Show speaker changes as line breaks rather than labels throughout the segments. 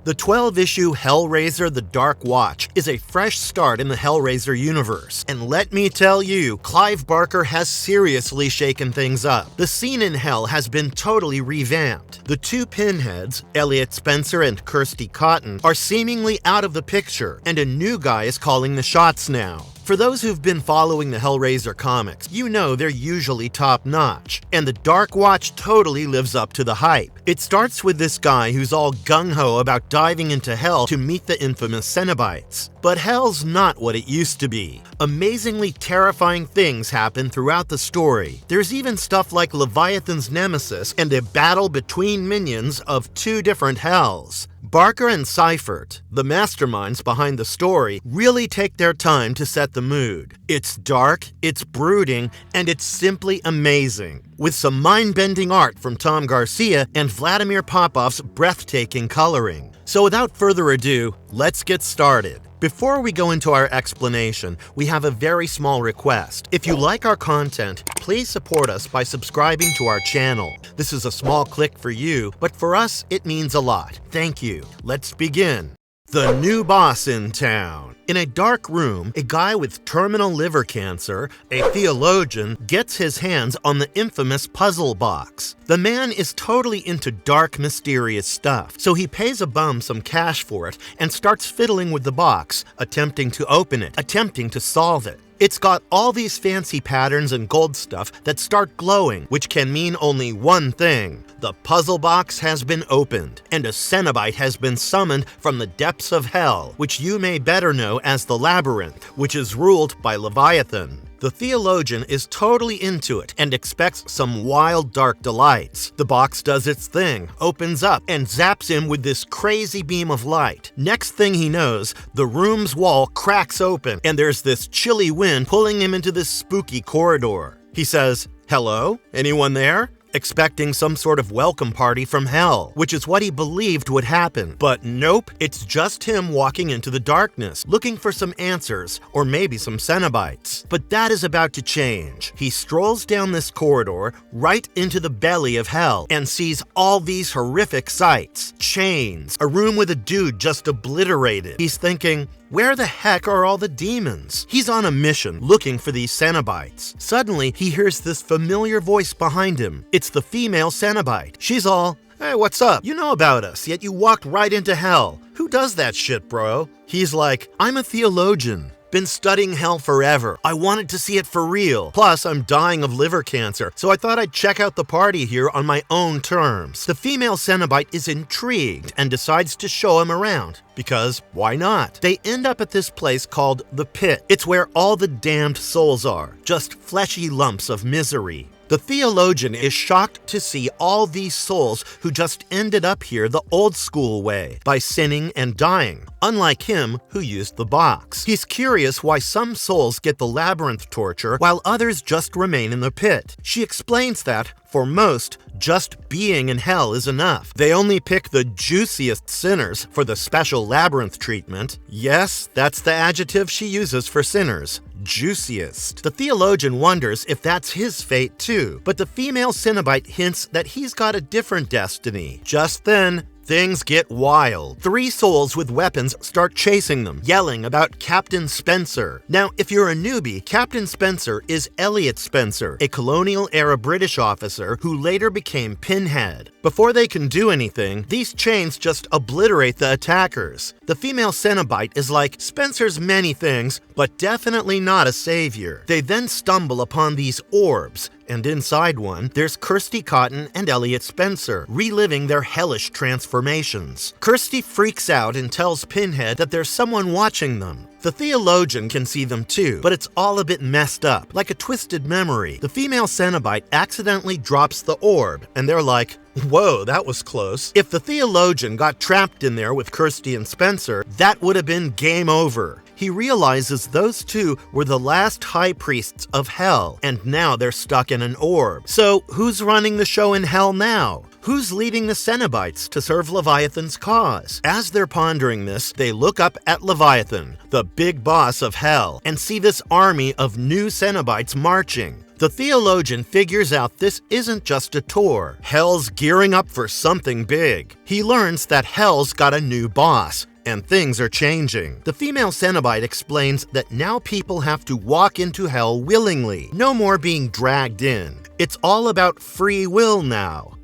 The 12-issue Hellraiser The Dark Watch is a fresh start in the Hellraiser universe, and let me tell you, Clive Barker has seriously shaken things up. The scene in Hell has been totally revamped. The two Pinheads, Elliot Spencer and Kirsty Cotton, are seemingly out of the picture, and a new guy is calling the shots now. For those who've been following the Hellraiser comics, you know they're usually top-notch, and the Dark Watch totally lives up to the hype. It starts with this guy who's all gung-ho about diving into Hell to meet the infamous Cenobites. But Hell's not what it used to be. Amazingly terrifying things happen throughout the story. There's even stuff like Leviathan's nemesis and a battle between minions of two different Hells. Barker and Seifert, the masterminds behind the story, really take their time to set the mood. It's dark, it's brooding, and it's simply amazing, with some mind-bending art from Tom Garcia and Vladimir Popov's breathtaking coloring. So without further ado, let's get started. Before we go into our explanation, we have a very small request. If you like our content, please support us by subscribing to our channel. This is a small click for you, but for us, it means a lot. Thank you. Let's begin. The new boss in town. In a dark room, a guy with terminal liver cancer, a theologian, gets his hands on the infamous puzzle box. The man is totally into dark, mysterious stuff, so he pays a bum some cash for it and starts fiddling with the box, attempting to open it, attempting to solve it. It's got all these fancy patterns and gold stuff that start glowing, which can mean only one thing. The puzzle box has been opened, and a Cenobite has been summoned from the depths of Hell, which you may better know as the Labyrinth, which is ruled by Leviathan. The theologian is totally into it and expects some wild, dark delights. The box does its thing, opens up, and zaps him with this crazy beam of light. Next thing he knows, the room's wall cracks open, and there's this chilly wind pulling him into this spooky corridor. He says, "Hello? Anyone there?" Expecting some sort of welcome party from Hell, which is what he believed would happen. But nope, it's just him walking into the darkness, looking for some answers, or maybe some Cenobites. But that is about to change. He strolls down this corridor, right into the belly of Hell, and sees all these horrific sights. Chains, a room with a dude just obliterated. He's thinking, where the heck are all the demons? He's on a mission, looking for these Cenobites. Suddenly, he hears this familiar voice behind him. It's the female Cenobite. She's all, "Hey, what's up? You know about us, yet you walked right into Hell. Who does that shit, bro?" He's like, "I'm a theologian. Been studying Hell forever. I wanted to see it for real. Plus, I'm dying of liver cancer, so I thought I'd check out the party here on my own terms." The female Cenobite is intrigued and decides to show him around. Because why not? They end up at this place called the Pit. It's where all the damned souls are, just fleshy lumps of misery. The theologian is shocked to see all these souls who just ended up here the old school way, by sinning and dying, unlike him who used the box. He's curious why some souls get the labyrinth torture while others just remain in the pit. She explains that, for most, just being in Hell is enough. They only pick the juiciest sinners for the special labyrinth treatment. Yes, that's the adjective she uses for sinners. Juiciest. The theologian wonders if that's his fate too, but the female Cenobite hints that he's got a different destiny. Just then, things get wild. Three souls with weapons start chasing them, yelling about Captain Spencer. Now, if you're a newbie, Captain Spencer is Elliot Spencer, a colonial-era British officer who later became Pinhead. Before they can do anything, these chains just obliterate the attackers. The female Cenobite is like, Spencer's many things, but definitely not a savior. They then stumble upon these orbs, and inside one, there's Kirsty Cotton and Elliot Spencer, reliving their hellish transformations. Kirsty freaks out and tells Pinhead that there's someone watching them. The theologian can see them too, but it's all a bit messed up, like a twisted memory. The female Cenobite accidentally drops the orb, and they're like, whoa, that was close. If the theologian got trapped in there with Kirsty and Spencer, that would have been game over. He realizes those two were the last high priests of Hell, and now they're stuck in an orb. So who's running the show in Hell now? Who's leading the Cenobites to serve Leviathan's cause? As they're pondering this, they look up at Leviathan, the big boss of Hell, and see this army of new Cenobites marching. The theologian figures out this isn't just a tour. Hell's gearing up for something big. He learns that Hell's got a new boss, and things are changing. The female Cenobite explains that now people have to walk into Hell willingly. No more being dragged in. It's all about free will now.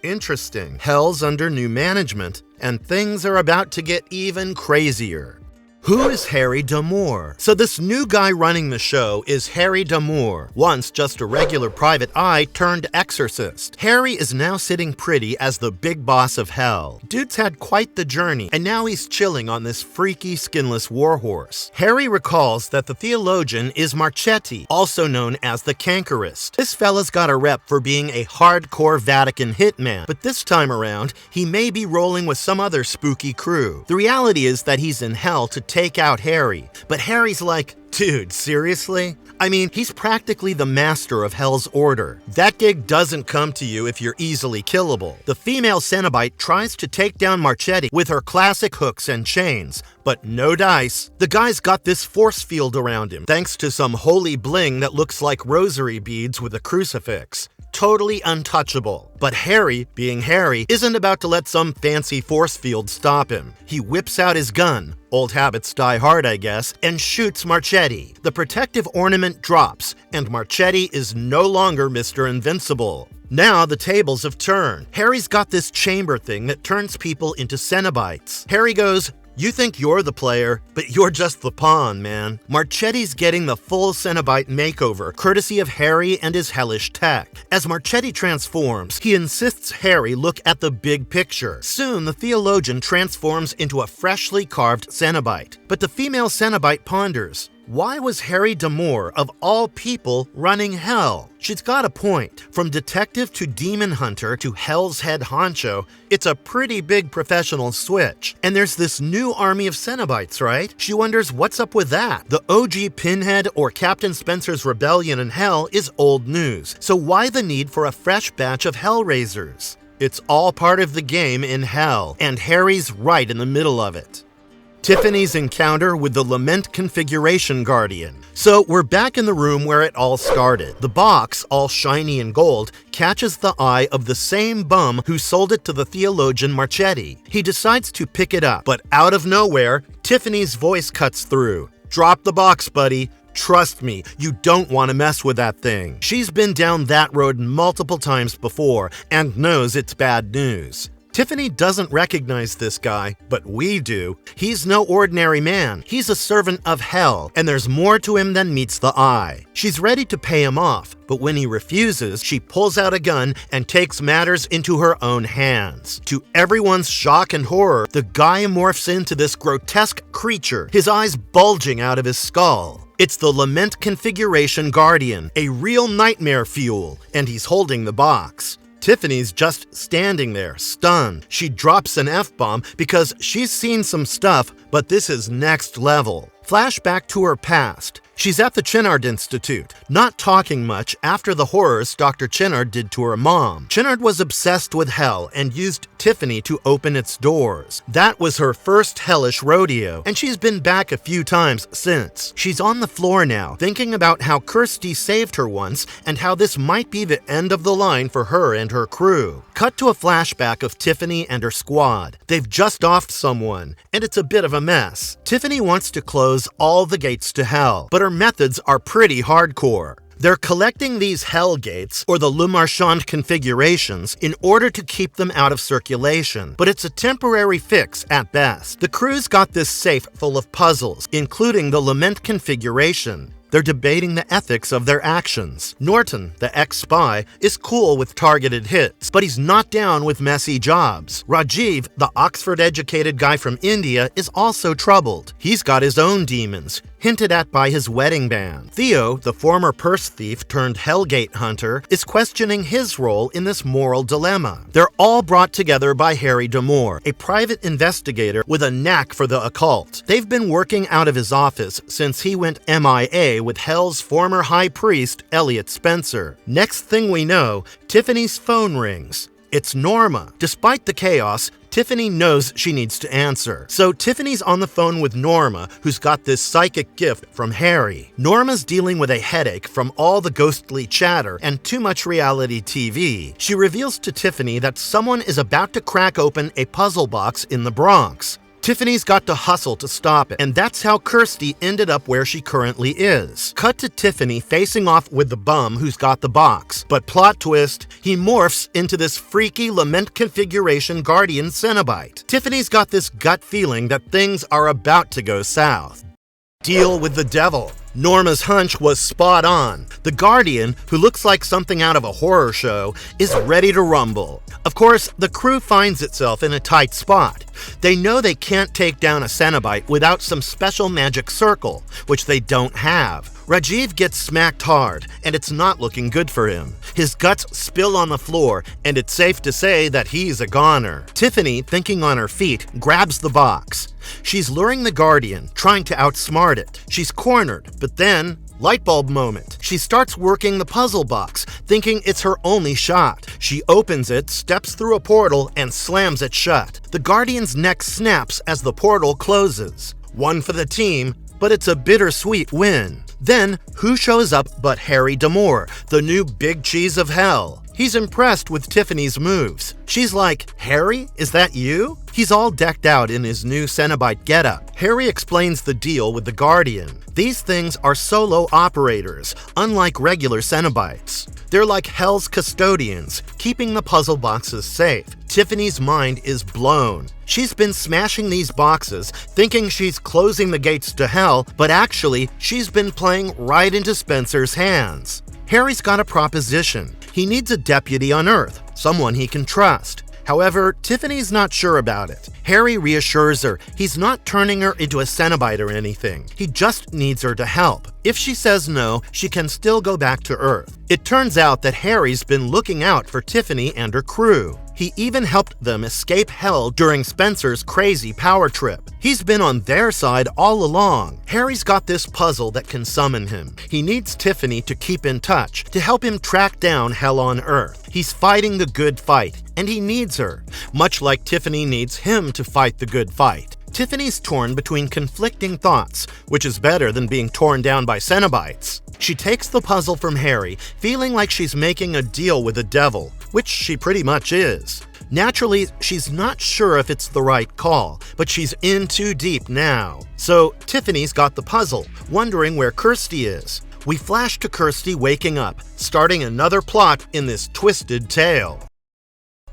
Interesting. Hell's under new management, and things are about to get even crazier. Who is Harry D'Amour? So this new guy running the show is Harry D'Amour, once just a regular private eye turned exorcist. Harry is now sitting pretty as the big boss of Hell. Dude's had quite the journey, and now he's chilling on this freaky skinless warhorse. Harry recalls that the theologian is Marchetti, also known as the Cankerist. This fella's got a rep for being a hardcore Vatican hitman, but this time around, he may be rolling with some other spooky crew. The reality is that he's in Hell to take out Harry, but Harry's like, dude, seriously? I mean, he's practically the master of Hell's order. That gig doesn't come to you if you're easily killable. The female Cenobite tries to take down Marchetti with her classic hooks and chains, but no dice. The guy's got this force field around him, thanks to some holy bling that looks like rosary beads with a crucifix. Totally untouchable. But Harry, being Harry, isn't about to let some fancy force field stop him. He whips out his gun, old habits die hard I guess, and shoots Marchetti. The protective ornament drops, and Marchetti is no longer Mr. Invincible. Now the tables have turned. Harry's got this chamber thing that turns people into Cenobites. Harry goes, "You think you're the player, but you're just the pawn, man." Marchetti's getting the full Cenobite makeover, courtesy of Harry and his hellish tech. As Marchetti transforms, he insists Harry look at the big picture. Soon, the theologian transforms into a freshly carved Cenobite. But the female Cenobite ponders, why was Harry D'Amour, of all people, running Hell? She's got a point. From detective to demon hunter to Hell's head honcho, it's a pretty big professional switch. And there's this new army of Cenobites, right? She wonders what's up with that. The OG Pinhead or Captain Spencer's rebellion in Hell is old news. So why the need for a fresh batch of Hellraisers? It's all part of the game in Hell, and Harry's right in the middle of it. Tiffany's encounter with the Lament configuration guardian. So we're back in the room where it all started. The box, all shiny and gold, catches the eye of the same bum who sold it to the theologian Marchetti. He decides to pick it up, but out of nowhere, Tiffany's voice cuts through. "Drop the box, buddy. Trust me, you don't want to mess with that thing." She's been down that road multiple times before and knows it's bad news. Tiffany doesn't recognize this guy, but we do. He's no ordinary man. He's a servant of Hell, and there's more to him than meets the eye. She's ready to pay him off, but when he refuses, she pulls out a gun and takes matters into her own hands. To everyone's shock and horror, the guy morphs into this grotesque creature, his eyes bulging out of his skull. It's the Lament configuration guardian, a real nightmare fuel, and he's holding the box. Tiffany's just standing there, stunned. She drops an F-bomb because she's seen some stuff, but this is next level. Flashback to her past. She's at the Chinard Institute, not talking much after the horrors Dr. Chinard did to her mom. Chinard was obsessed with Hell and used Tiffany to open its doors. That was her first hellish rodeo, and she's been back a few times since. She's on the floor now, thinking about how Kirsty saved her once and how this might be the end of the line for her and her crew. Cut to a flashback of Tiffany and her squad. They've just offed someone, and it's a bit of a mess. Tiffany wants to close all the gates to Hell, but her methods are pretty hardcore. They're collecting these Hell gates, or the Le Marchand configurations, in order to keep them out of circulation, but it's a temporary fix at best. The crew's got this safe full of puzzles, including the Lament configuration. They're debating the ethics of their actions. Norton, the ex-spy, is cool with targeted hits, but he's not down with messy jobs. Rajiv, the Oxford-educated guy from India, is also troubled. He's got his own demons, hinted at by his wedding band. Theo, the former purse thief turned Hellgate hunter, is questioning his role in this moral dilemma. They're all brought together by Harry D'Amour, a private investigator with a knack for the occult. They've been working out of his office since he went MIA with Hell's former high priest, Elliot Spencer. Next thing we know, Tiffany's phone rings. It's Norma. Despite the chaos, Tiffany knows she needs to answer. So Tiffany's on the phone with Norma, who's got this psychic gift from Harry. Norma's dealing with a headache from all the ghostly chatter and too much reality TV. She reveals to Tiffany that someone is about to crack open a puzzle box in the Bronx. Tiffany's got to hustle to stop it, and that's how Kirsty ended up where she currently is. Cut to Tiffany facing off with the bum who's got the box. But plot twist, he morphs into this freaky Lament configuration Guardian Cenobite. Tiffany's got this gut feeling that things are about to go south. Deal with the devil. Norma's hunch was spot on. The Guardian, who looks like something out of a horror show, is ready to rumble. Of course, the crew finds itself in a tight spot. They know they can't take down a Cenobite without some special magic circle, which they don't have. Rajiv gets smacked hard, and it's not looking good for him. His guts spill on the floor, and it's safe to say that he's a goner. Tiffany, thinking on her feet, grabs the box. She's luring the Guardian, trying to outsmart it. She's cornered, but then, light bulb moment. She starts working the puzzle box, thinking it's her only shot. She opens it, steps through a portal, and slams it shut. The Guardian's neck snaps as the portal closes. One for the team, but it's a bittersweet win. Then, who shows up but Harry D'Amour, the new big cheese of hell? He's impressed with Tiffany's moves. She's like, "Harry, is that you?" He's all decked out in his new Cenobite getup. Harry explains the deal with the Guardian. These things are solo operators, unlike regular Cenobites. They're like Hell's custodians, keeping the puzzle boxes safe. Tiffany's mind is blown. She's been smashing these boxes, thinking she's closing the gates to hell, but actually, she's been playing right into Spencer's hands. Harry's got a proposition. He needs a deputy on Earth, someone he can trust. However, Tiffany's not sure about it. Harry reassures her he's not turning her into a Cenobite or anything. He just needs her to help. If she says no, she can still go back to Earth. It turns out that Harry's been looking out for Tiffany and her crew. He even helped them escape hell during Spencer's crazy power trip. He's been on their side all along. Harry's got this puzzle that can summon him. He needs Tiffany to keep in touch, to help him track down hell on Earth. He's fighting the good fight, and he needs her, much like Tiffany needs him to fight the good fight. Tiffany's torn between conflicting thoughts, which is better than being torn down by Cenobites. She takes the puzzle from Harry, feeling like she's making a deal with the devil, which she pretty much is. Naturally, she's not sure if it's the right call, but she's in too deep now. So Tiffany's got the puzzle, wondering where Kirsty is. We flash to Kirsty waking up, starting another plot in this twisted tale.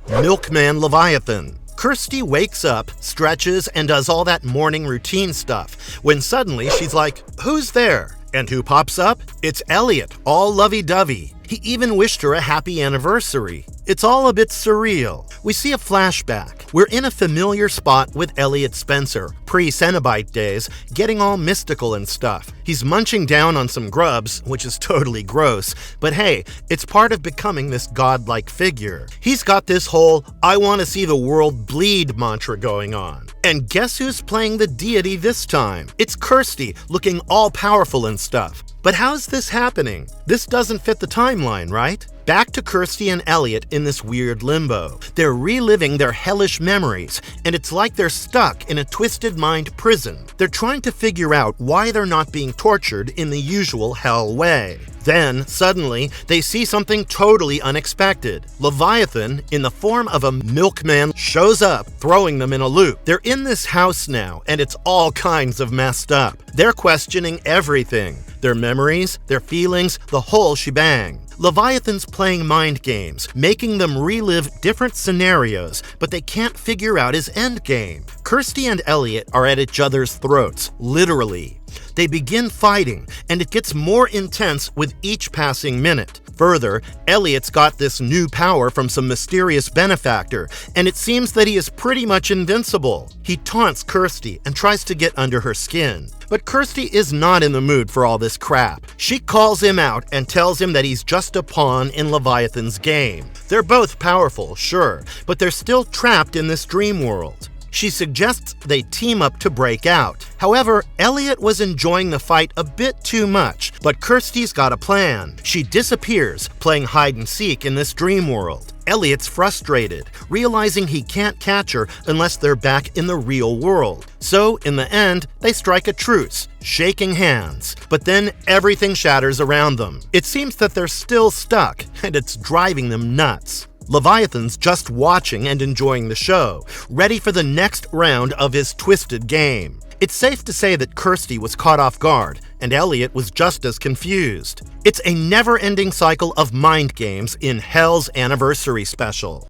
Milkman Leviathan. Kirsty wakes up, stretches, and does all that morning routine stuff, when suddenly she's like, "Who's there?" And who pops up? It's Elliot, all lovey-dovey. He even wished her a happy anniversary. It's all a bit surreal. We see a flashback. We're in a familiar spot with Elliot Spencer, pre-Cenobite days, getting all mystical and stuff. He's munching down on some grubs, which is totally gross, but hey, it's part of becoming this godlike figure. He's got this whole "I want to see the world bleed" mantra going on. And guess who's playing the deity this time? It's Kirsty, looking all powerful and stuff. But how's this happening? This doesn't fit the timeline, right? Back to Kirsty and Elliot in this weird limbo. They're reliving their hellish memories, and it's like they're stuck in a twisted mind prison. They're trying to figure out why they're not being tortured in the usual hell way. Then, suddenly, they see something totally unexpected. Leviathan, in the form of a milkman, shows up, throwing them in a loop. They're in this house now, and it's all kinds of messed up. They're questioning everything. Their memories, their feelings, the whole shebang. Leviathan's playing mind games, making them relive different scenarios, but they can't figure out his endgame. Kirsty and Elliot are at each other's throats, literally. They begin fighting, and it gets more intense with each passing minute. Further, Elliot's got this new power from some mysterious benefactor, and it seems that he is pretty much invincible. He taunts Kirsty and tries to get under her skin. But Kirsty is not in the mood for all this crap. She calls him out and tells him that he's just a pawn in Leviathan's game. They're both powerful, sure, but they're still trapped in this dream world. She suggests they team up to break out. However, Elliot was enjoying the fight a bit too much, but Kirsty's got a plan. She disappears, playing hide-and-seek in this dream world. Elliot's frustrated, realizing he can't catch her unless they're back in the real world. So, in the end, they strike a truce, shaking hands. But then everything shatters around them. It seems that they're still stuck, and it's driving them nuts. Leviathan's just watching and enjoying the show, ready for the next round of his twisted game. It's safe to say that Kirsty was caught off guard, and Elliot was just as confused. It's a never-ending cycle of mind games in Hell's Anniversary Special.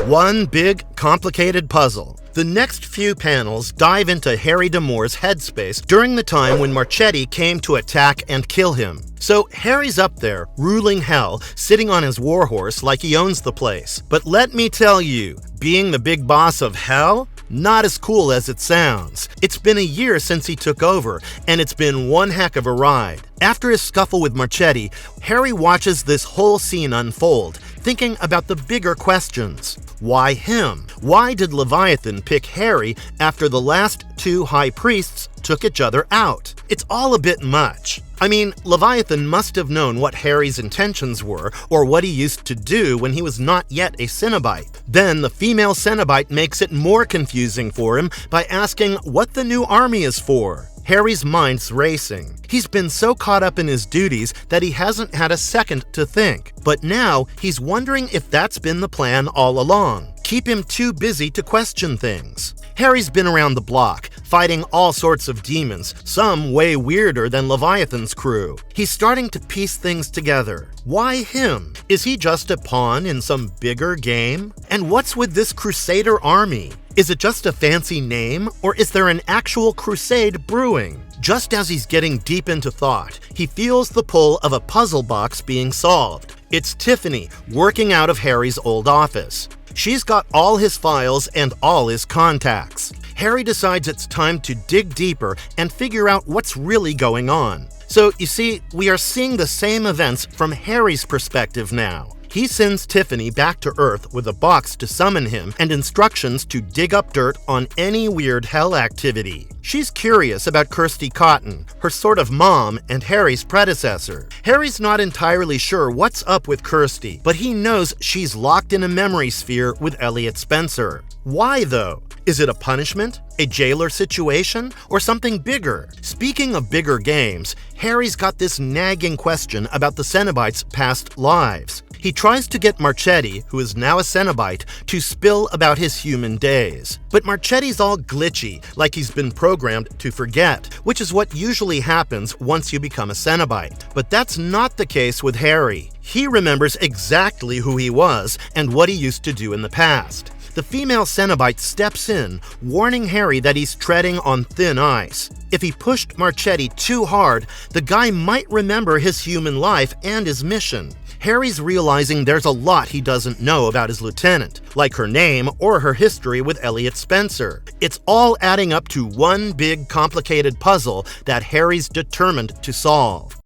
One big, complicated puzzle. The next few panels dive into Harry D'Amour's headspace during the time when Marchetti came to attack and kill him. So Harry's up there, ruling Hell, sitting on his warhorse like he owns the place. But let me tell you, being the big boss of Hell? Not as cool as it sounds. It's been a year since he took over, and it's been one heck of a ride. After his scuffle with Marchetti, Harry watches this whole scene unfold, thinking about the bigger questions. Why him? Why did Leviathan pick Harry after the last two high priests took each other out? It's all a bit much. I mean, Leviathan must have known what Harry's intentions were, or what he used to do when he was not yet a Cenobite. Then the female Cenobite makes it more confusing for him by asking what the new army is for. Harry's mind's racing. He's been so caught up in his duties that he hasn't had a second to think. But now he's wondering if that's been the plan all along. Keep him too busy to question things. Harry's been around the block, fighting all sorts of demons, some way weirder than Leviathan's crew. He's starting to piece things together. Why him? Is he just a pawn in some bigger game? And what's with this Crusader army? Is it just a fancy name, or is there an actual crusade brewing? Just as he's getting deep into thought, he feels the pull of a puzzle box being solved. It's Tiffany, working out of Harry's old office. She's got all his files and all his contacts. Harry decides it's time to dig deeper and figure out what's really going on. So, you see, we are seeing the same events from Harry's perspective now. He sends Tiffany back to Earth with a box to summon him and instructions to dig up dirt on any weird Hell activity. She's curious about Kirsty Cotton, her sort of mom and Harry's predecessor. Harry's not entirely sure what's up with Kirsty, but he knows she's locked in a memory sphere with Elliot Spencer. Why, though? Is it a punishment, a jailer situation, or something bigger? Speaking of bigger games, Harry's got this nagging question about the Cenobites' past lives. He tries to get Marchetti, who is now a Cenobite, to spill about his human days. But Marchetti's all glitchy, like he's been programmed to forget, which is what usually happens once you become a Cenobite. But that's not the case with Harry. He remembers exactly who he was and what he used to do in the past. The female Cenobite steps in, warning Harry that he's treading on thin ice. If he pushed Marchetti too hard, the guy might remember his human life and his mission. Harry's realizing there's a lot he doesn't know about his lieutenant, like her name or her history with Elliot Spencer. It's all adding up to one big complicated puzzle that Harry's determined to solve.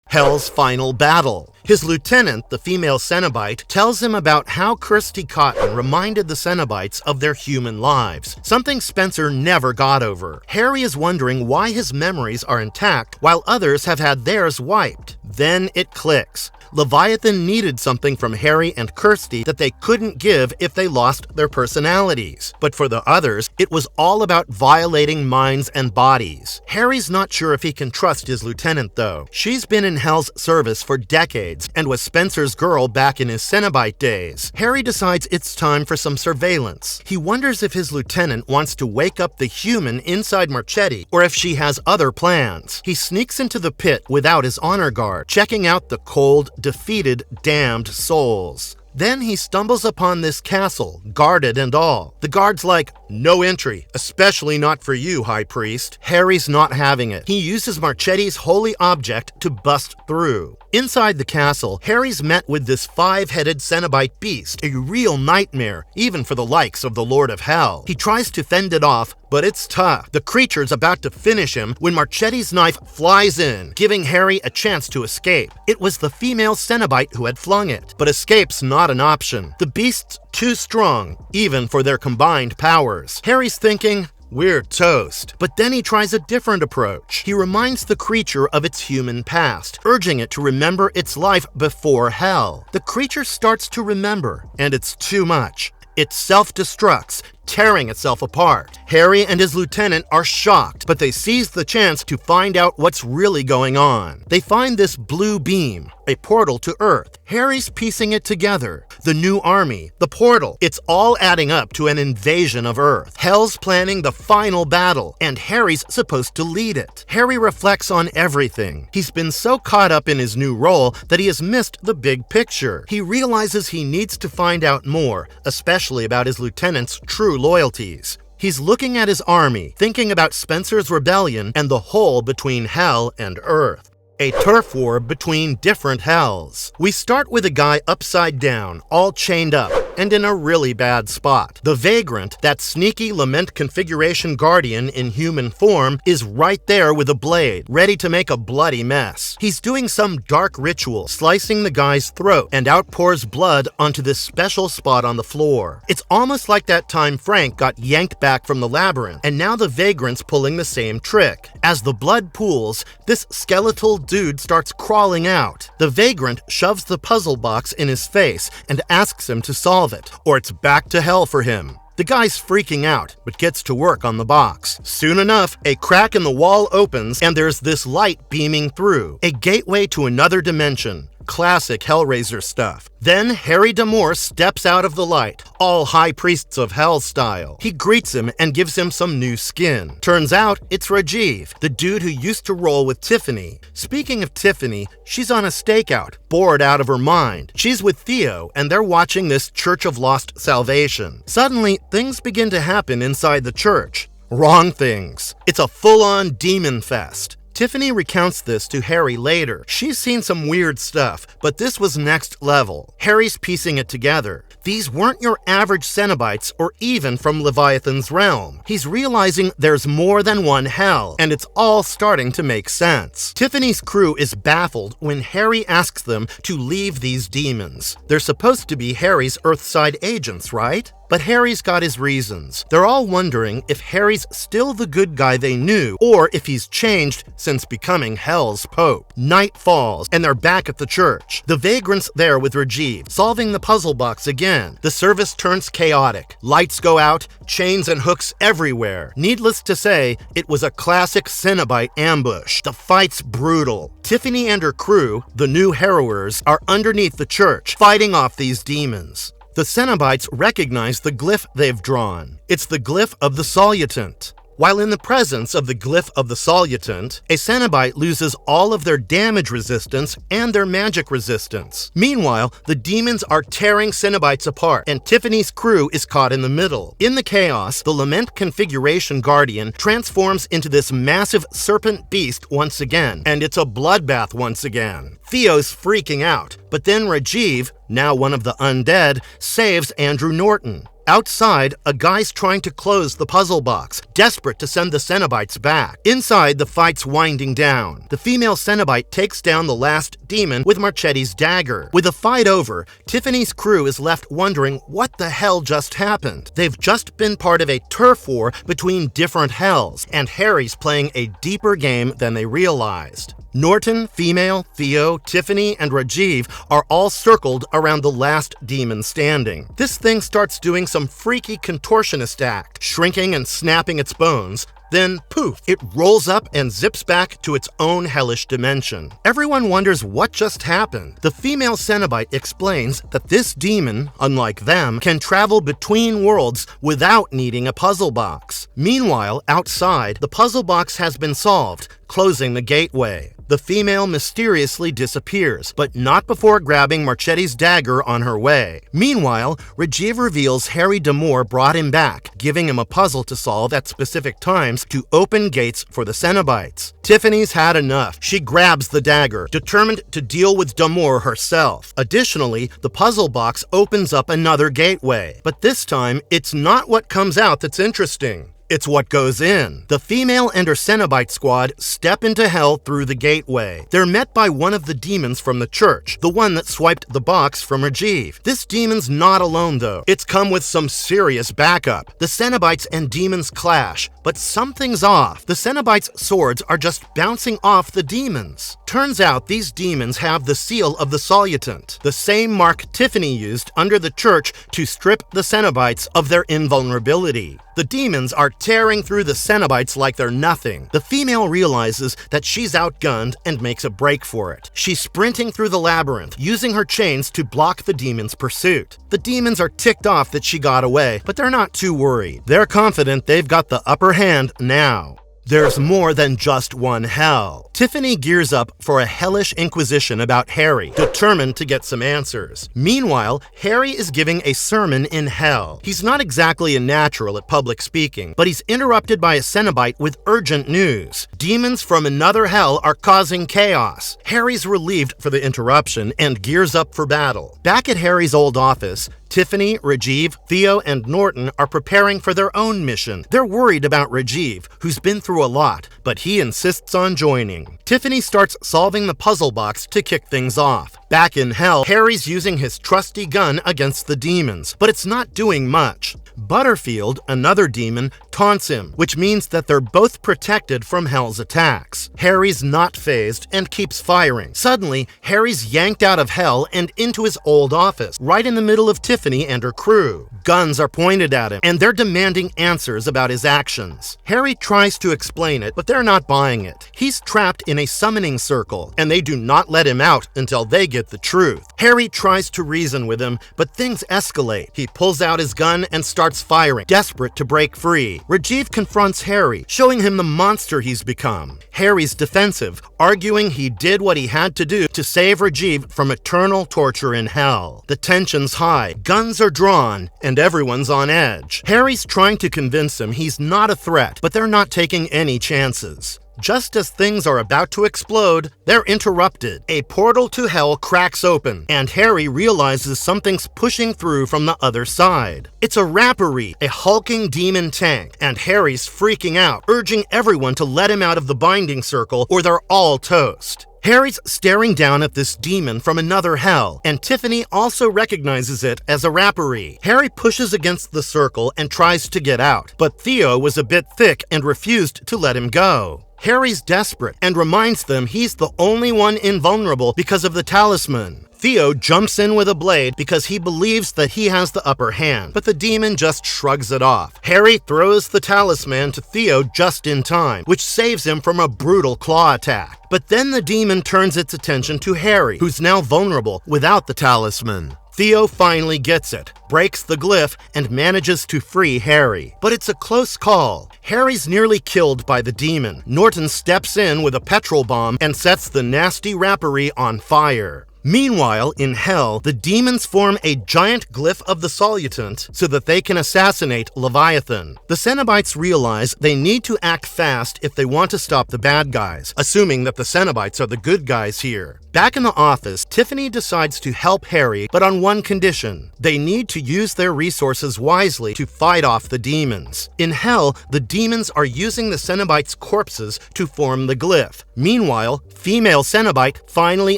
Hell's final battle. His lieutenant, the female Cenobite, tells him about how Kirsty Cotton reminded the Cenobites of their human lives, something Spencer never got over. Harry is wondering why his memories are intact while others have had theirs wiped. Then it clicks. Leviathan needed something from Harry and Kirsty that they couldn't give if they lost their personalities. But for the others, it was all about violating minds and bodies. Harry's not sure if he can trust his lieutenant, though. She's been in Hell's service for decades and was Spencer's girl back in his Cenobite days. Harry decides it's time for some surveillance. He wonders if his lieutenant wants to wake up the human inside Marchetti, or if she has other plans. He sneaks into the pit without his honor guard, checking out the cold, defeated, damned souls. Then he stumbles upon this castle, guarded and all. The guard's like, "No entry, especially not for you, High Priest." Harry's not having it. He uses Marchetti's holy object to bust through. Inside the castle, Harry's met with this 5-headed Cenobite beast, a real nightmare, even for the likes of the Lord of Hell. He tries to fend it off, but it's tough. The creature's about to finish him when Marchetti's knife flies in, giving Harry a chance to escape. It was the female Cenobite who had flung it, but escape's not an option. The beast's too strong, even for their combined powers. Harry's thinking, we're toast. But then he tries a different approach. He reminds the creature of its human past, urging it to remember its life before hell. The creature starts to remember, and it's too much. It self-destructs, tearing itself apart. Harry and his lieutenant are shocked, but they seize the chance to find out what's really going on. They find this blue beam, a portal to Earth. Harry's piecing it together. The new army, the portal, it's all adding up to an invasion of Earth. Hell's planning the final battle, and Harry's supposed to lead it. Harry reflects on everything. He's been so caught up in his new role that he has missed the big picture. He realizes he needs to find out more, especially about his lieutenant's true loyalties. He's looking at his army, thinking about Spencer's rebellion and the hole between hell and Earth. A turf war between different hells. We start with a guy upside down, all chained up, and in a really bad spot. The Vagrant, that sneaky Lament configuration guardian in human form, is right there with a blade, ready to make a bloody mess. He's doing some dark ritual, slicing the guy's throat, and outpours blood onto this special spot on the floor. It's almost like that time Frank got yanked back from the labyrinth, and now the Vagrant's pulling the same trick. As the blood pools, this skeletal dude starts crawling out. The Vagrant shoves the puzzle box in his face and asks him to solve it, or it's back to hell for him. The guy's freaking out, but gets to work on the box. Soon enough, a crack in the wall opens and there's this light beaming through, a gateway to another dimension. Classic Hellraiser stuff. Then Harry D'Amour steps out of the light, all High Priests of Hell style. He greets him and gives him some new skin. Turns out it's Rajiv, the dude who used to roll with Tiffany. Speaking of Tiffany, she's on a stakeout, bored out of her mind. She's with Theo, and they're watching this Church of Lost Salvation. Suddenly, things begin to happen inside the church. Wrong things. It's a full-on demon fest. Tiffany recounts this to Harry later. She's seen some weird stuff, but this was next level. Harry's piecing it together. These weren't your average Cenobites or even from Leviathan's realm. He's realizing there's more than one hell, and it's all starting to make sense. Tiffany's crew is baffled when Harry asks them to leave these demons. They're supposed to be Harry's Earthside agents, right? But Harry's got his reasons. They're all wondering if Harry's still the good guy they knew, or if he's changed since becoming Hell's Pope. Night falls, and they're back at the church. The Vagrant's there with Rajiv, solving the puzzle box again. The service turns chaotic. Lights go out, chains and hooks everywhere. Needless to say, it was a classic Cenobite ambush. The fight's brutal. Tiffany and her crew, the new Harrowers, are underneath the church, fighting off these demons. The Cenobites recognize the glyph they've drawn. It's the glyph of the Solutant. While in the presence of the glyph of the Solutant, a Cenobite loses all of their damage resistance and their magic resistance. Meanwhile, the demons are tearing Cenobites apart, and Tiffany's crew is caught in the middle. In the chaos, the Lament configuration guardian transforms into this massive serpent beast once again, and it's a bloodbath once again. Theo's freaking out, but then Rajiv, now one of the undead, saves Andrew Norton. Outside, a guy's trying to close the puzzle box, desperate to send the Cenobites back. Inside, the fight's winding down. The female Cenobite takes down the last demon with Marchetti's dagger. With the fight over, Tiffany's crew is left wondering what the hell just happened. They've just been part of a turf war between different hells, and Harry's playing a deeper game than they realized. Norton, female, Theo, Tiffany, and Rajiv are all circled around the last demon standing. This thing starts doing some freaky contortionist act, shrinking and snapping its bones. Then, poof, it rolls up and zips back to its own hellish dimension. Everyone wonders what just happened. The female Cenobite explains that this demon, unlike them, can travel between worlds without needing a puzzle box. Meanwhile, outside, the puzzle box has been solved, closing the gateway. The female mysteriously disappears, but not before grabbing Marchetti's dagger on her way. Meanwhile, Rajiv reveals Harry D'Amour brought him back, giving him a puzzle to solve at specific times to open gates for the Cenobites. Tiffany's had enough. She grabs the dagger, determined to deal with D'Amour herself. Additionally, the puzzle box opens up another gateway. But this time, it's not what comes out that's interesting. It's what goes in. The female and her Cenobite squad step into hell through the gateway. They're met by one of the demons from the church, the one that swiped the box from Rajiv. This demon's not alone though. It's come with some serious backup. The Cenobites and demons clash, But something's off. The Cenobites' swords are just bouncing off the demons. Turns out these demons have the seal of the Solutant, the same mark Tiffany used under the church to strip the Cenobites of their invulnerability. The demons are tearing through the Cenobites like they're nothing. The female realizes that she's outgunned and makes a break for it. She's sprinting through the labyrinth, using her chains to block the demons' pursuit. The demons are ticked off that she got away, but they're not too worried. They're confident they've got the upper hand now. There's more than just one hell. Tiffany gears up for a hellish inquisition about Harry, determined to get some answers. Meanwhile, Harry is giving a sermon in hell. He's not exactly a natural at public speaking, but he's interrupted by a Cenobite with urgent news. Demons from another hell are causing chaos. Harry's relieved for the interruption and gears up for battle. Back at Harry's old office, Tiffany, Rajiv, Theo, and Norton are preparing for their own mission. They're worried about Rajiv, who's been through a lot, but he insists on joining. Tiffany starts solving the puzzle box to kick things off. Back in hell, Harry's using his trusty gun against the demons, but it's not doing much. Butterfield, another demon, taunts him, which means that they're both protected from Hell's attacks. Harry's not fazed and keeps firing. Suddenly, Harry's yanked out of Hell and into his old office, right in the middle of Tiffany and her crew. Guns are pointed at him, and they're demanding answers about his actions. Harry tries to explain it, but they're not buying it. He's trapped in a summoning circle, and they do not let him out until they get the truth. Harry tries to reason with him, but things escalate. He pulls out his gun and starts firing, desperate to break free. Rajiv confronts Harry, showing him the monster he's become. Harry's defensive, arguing he did what he had to do to save Rajiv from eternal torture in hell. The tension's high, guns are drawn, and everyone's on edge. Harry's trying to convince him he's not a threat, but they're not taking any chances. Just as things are about to explode, they're interrupted. A portal to hell cracks open, and Harry realizes something's pushing through from the other side. It's a Rappery, a hulking demon tank, and Harry's freaking out, urging everyone to let him out of the binding circle or they're all toast. Harry's staring down at this demon from another hell, and Tiffany also recognizes it as a Rappery. Harry pushes against the circle and tries to get out, but Theo was a bit thick and refused to let him go. Harry's desperate and reminds them he's the only one invulnerable because of the talisman. Theo jumps in with a blade because he believes that he has the upper hand, but the demon just shrugs it off. Harry throws the talisman to Theo just in time, which saves him from a brutal claw attack. But then the demon turns its attention to Harry, who's now vulnerable without the talisman. Theo finally gets it, breaks the glyph, and manages to free Harry. But it's a close call. Harry's nearly killed by the demon. Norton steps in with a petrol bomb and sets the nasty Rappery on fire. Meanwhile, in hell, the demons form a giant glyph of the Solutant so that they can assassinate Leviathan. The Cenobites realize they need to act fast if they want to stop the bad guys, assuming that the Cenobites are the good guys here. Back in the office, Tiffany decides to help Harry, but on one condition. They need to use their resources wisely to fight off the demons. In hell, the demons are using the Cenobites' corpses to form the glyph. Meanwhile, female Cenobite finally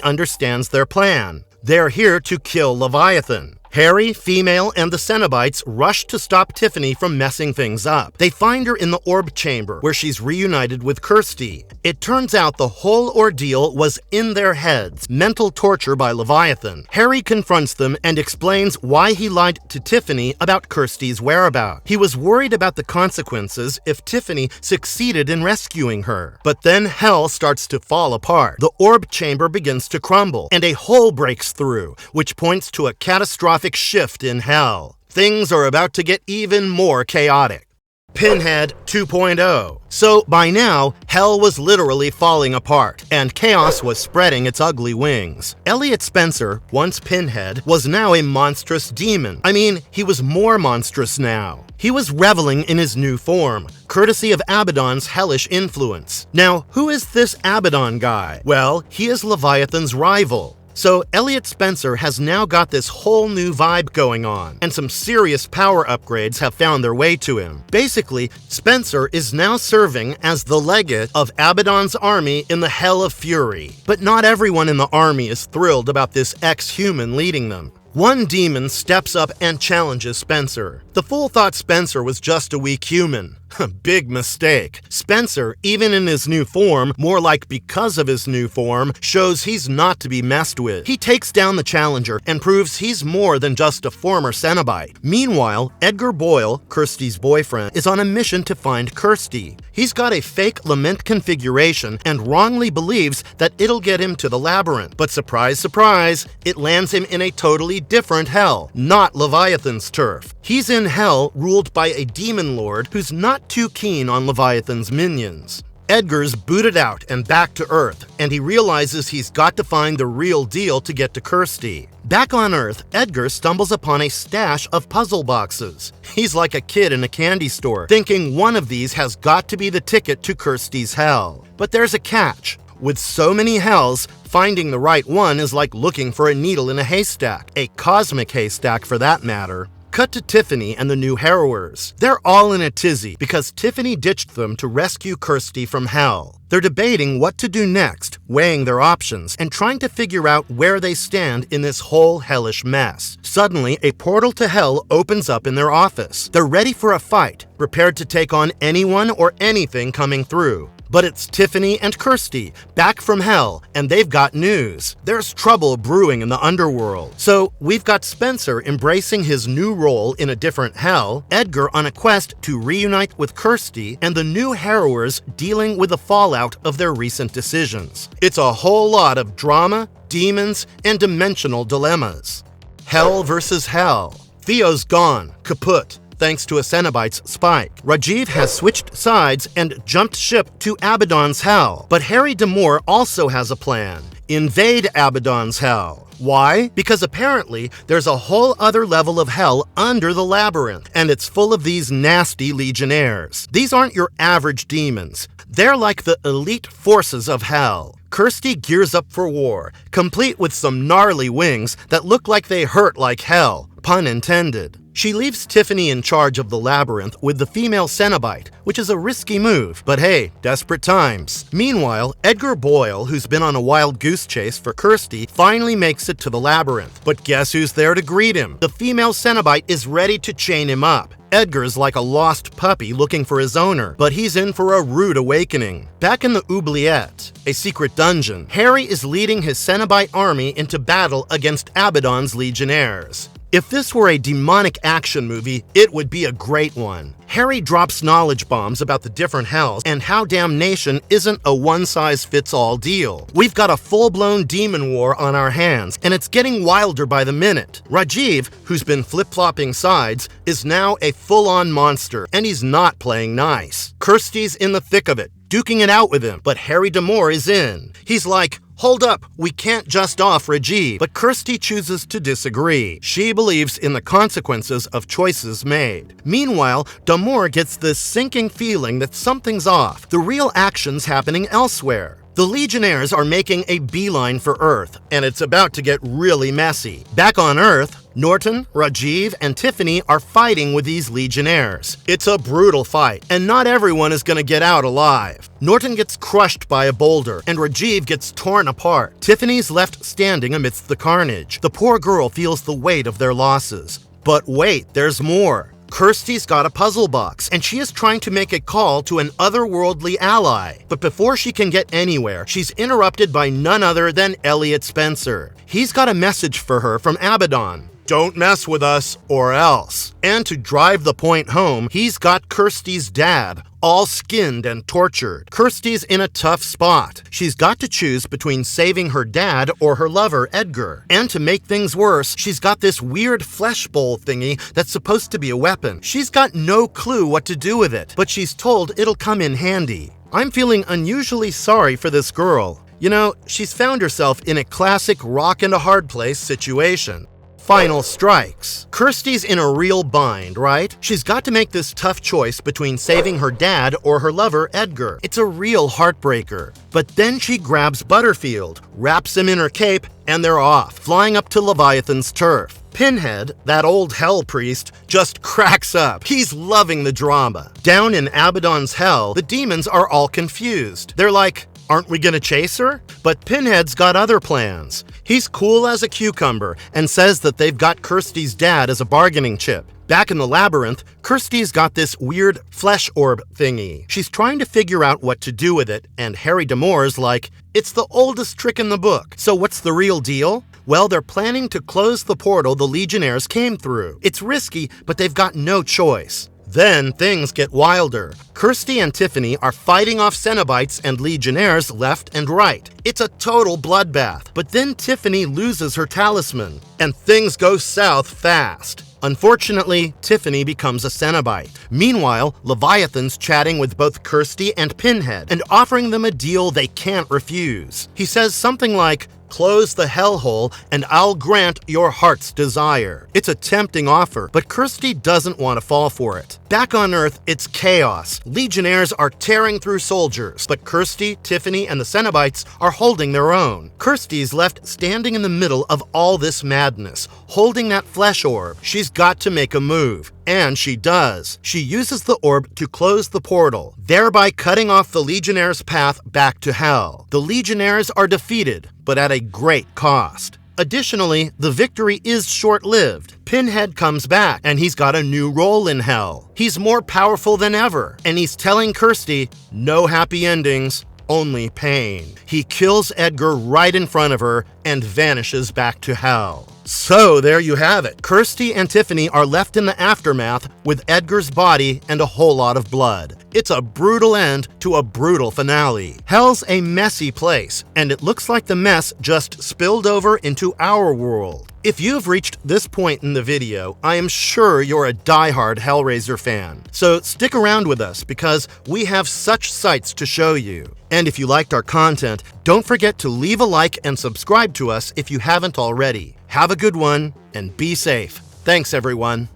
understands their plan. They're here to kill Leviathan. Harry, female, and the Cenobites rush to stop Tiffany from messing things up. They find her in the orb chamber, where she's reunited with Kirsty. It turns out the whole ordeal was in their heads, mental torture by Leviathan. Harry confronts them and explains why he lied to Tiffany about Kirsty's whereabouts. He was worried about the consequences if Tiffany succeeded in rescuing her. But then hell starts to fall apart. The orb chamber begins to crumble, and a hole breaks through, which points to a catastrophic shift in hell. Things are about to get even more chaotic. Pinhead 2.0. So by now, hell was literally falling apart, and chaos was spreading its ugly wings. Elliot Spencer, once Pinhead, was now a monstrous demon. I mean, he was more monstrous now. He was reveling in his new form, courtesy of Abaddon's hellish influence. Now, who is this Abaddon guy? Well, he is Leviathan's rival. So Elliot Spencer has now got this whole new vibe going on, and some serious power upgrades have found their way to him. Basically, Spencer is now serving as the legate of Abaddon's army in the Hell of Fury. But not everyone in the army is thrilled about this ex-human leading them. One demon steps up and challenges Spencer. The fool thought Spencer was just a weak human. Big mistake. Spencer, even in his new form, more like because of his new form, shows he's not to be messed with. He takes down the Challenger and proves he's more than just a former Cenobite. Meanwhile, Edgar Boyle, Kirsty's boyfriend, is on a mission to find Kirsty. He's got a fake Lament configuration and wrongly believes that it'll get him to the labyrinth. But surprise, surprise, it lands him in a totally different hell, not Leviathan's turf. He's in hell ruled by a demon lord who's not too keen on Leviathan's minions. Edgar's booted out and back to Earth, and he realizes he's got to find the real deal to get to Kirsty. Back on Earth, Edgar stumbles upon a stash of puzzle boxes. He's like a kid in a candy store, thinking one of these has got to be the ticket to Kirsty's hell. But there's a catch. With so many hells, finding the right one is like looking for a needle in a haystack, a cosmic haystack for that matter. Cut to Tiffany and the new harrowers. They're all in a tizzy because Tiffany ditched them to rescue Kirsty from hell. They're debating what to do next, weighing their options, and trying to figure out where they stand in this whole hellish mess. Suddenly, a portal to hell opens up in their office. They're ready for a fight, prepared to take on anyone or anything coming through. But it's Tiffany and Kirsty, back from hell, and they've got news. There's trouble brewing in the underworld. So we've got Spencer embracing his new role in a different hell, Edgar on a quest to reunite with Kirsty, and the new harrowers dealing with the fallout of their recent decisions. It's a whole lot of drama, demons, and dimensional dilemmas. Hell versus hell. Theo's gone, kaput, thanks to a Cenobite's spike. Rajiv has switched sides and jumped ship to Abaddon's hell. But Harry D'Amour also has a plan. Invade Abaddon's hell. Why? Because apparently there's a whole other level of hell under the labyrinth, and it's full of these nasty legionnaires. These aren't your average demons. They're like the elite forces of hell. Kirsty gears up for war, complete with some gnarly wings that look like they hurt like hell, pun intended. She leaves Tiffany in charge of the labyrinth with the female Cenobite, which is a risky move, but hey, desperate times. Meanwhile, Edgar Boyle, who's been on a wild goose chase for Kirsty, finally makes it to the labyrinth. But guess who's there to greet him? The female Cenobite is ready to chain him up. Edgar's like a lost puppy looking for his owner, but he's in for a rude awakening. Back in the Oubliette, a secret dungeon, Harry is leading his Cenobite army into battle against Abaddon's legionnaires. If this were a demonic action movie, it would be a great one. Harry drops knowledge bombs about the different hells and how damnation isn't a one-size-fits-all deal. We've got a full-blown demon war on our hands, and it's getting wilder by the minute. Rajiv, who's been flip-flopping sides, is now a full-on monster, and he's not playing nice. Kirsty's in the thick of it, duking it out with him, but Harry D'Amour is in. He's like, hold up, we can't just off Rajiv, but Kirsty chooses to disagree. She believes in the consequences of choices made. Meanwhile, D'Amour gets this sinking feeling that something's off. The real action's happening elsewhere. The Legionnaires are making a beeline for Earth, and it's about to get really messy. Back on Earth, Norton, Rajiv, and Tiffany are fighting with these Legionnaires. It's a brutal fight, and not everyone is gonna get out alive. Norton gets crushed by a boulder, and Rajiv gets torn apart. Tiffany's left standing amidst the carnage. The poor girl feels the weight of their losses. But wait, there's more. Kirsty's got a puzzle box, and she is trying to make a call to an otherworldly ally. But before she can get anywhere, she's interrupted by none other than Elliot Spencer. He's got a message for her from Abaddon. Don't mess with us, or else. And to drive the point home, he's got Kirsty's dad, all skinned and tortured. Kirsty's in a tough spot. She's got to choose between saving her dad or her lover, Edgar. And to make things worse, she's got this weird flesh bowl thingy that's supposed to be a weapon. She's got no clue what to do with it, but she's told it'll come in handy. I'm feeling unusually sorry for this girl. You know, she's found herself in a classic rock and a hard place situation. Final strikes. Kirsty's in a real bind, right? She's got to make this tough choice between saving her dad or her lover, Edgar. It's a real heartbreaker. But then she grabs Butterfield, wraps him in her cape, and they're off, flying up to Leviathan's turf. Pinhead, that old hell priest, just cracks up. He's loving the drama. Down in Abaddon's hell, the demons are all confused. They're like, aren't we gonna chase her? But Pinhead's got other plans. He's cool as a cucumber and says that they've got Kirsty's dad as a bargaining chip. Back in the labyrinth, Kirsty's got this weird flesh orb thingy. She's trying to figure out what to do with it, and Harry D'Amour's like, "It's the oldest trick in the book, so what's the real deal?" Well, they're planning to close the portal the Legionnaires came through. It's risky, but they've got no choice. Then things get wilder. Kirsty and Tiffany are fighting off Cenobites and Legionnaires left and right. It's a total bloodbath. But then Tiffany loses her talisman, and things go south fast. Unfortunately, Tiffany becomes a Cenobite. Meanwhile, Leviathan's chatting with both Kirsty and Pinhead and offering them a deal they can't refuse. He says something like, "Close the hellhole and I'll grant your heart's desire." It's a tempting offer, but Kirsty doesn't want to fall for it. Back on Earth, it's chaos. Legionnaires are tearing through soldiers, but Kirsty, Tiffany, and the Cenobites are holding their own. Kirsty's left standing in the middle of all this madness, holding that flesh orb. She's got to make a move. And she does. She uses the orb to close the portal, thereby cutting off the Legionnaires' path back to hell. The Legionnaires are defeated, but at a great cost. Additionally, the victory is short-lived. Pinhead comes back, and he's got a new role in hell. He's more powerful than ever, and he's telling Kirsty, no happy endings, only pain. He kills Edgar right in front of her and vanishes back to hell. So there you have it. Kirsty and Tiffany are left in the aftermath with Edgar's body and a whole lot of blood. It's a brutal end to a brutal finale. Hell's a messy place, and it looks like the mess just spilled over into our world. If you've reached this point in the video, I am sure you're a diehard Hellraiser fan. So stick around with us because we have such sights to show you. And if you liked our content, don't forget to leave a like and subscribe to us if you haven't already. Have a good one and be safe. Thanks, everyone.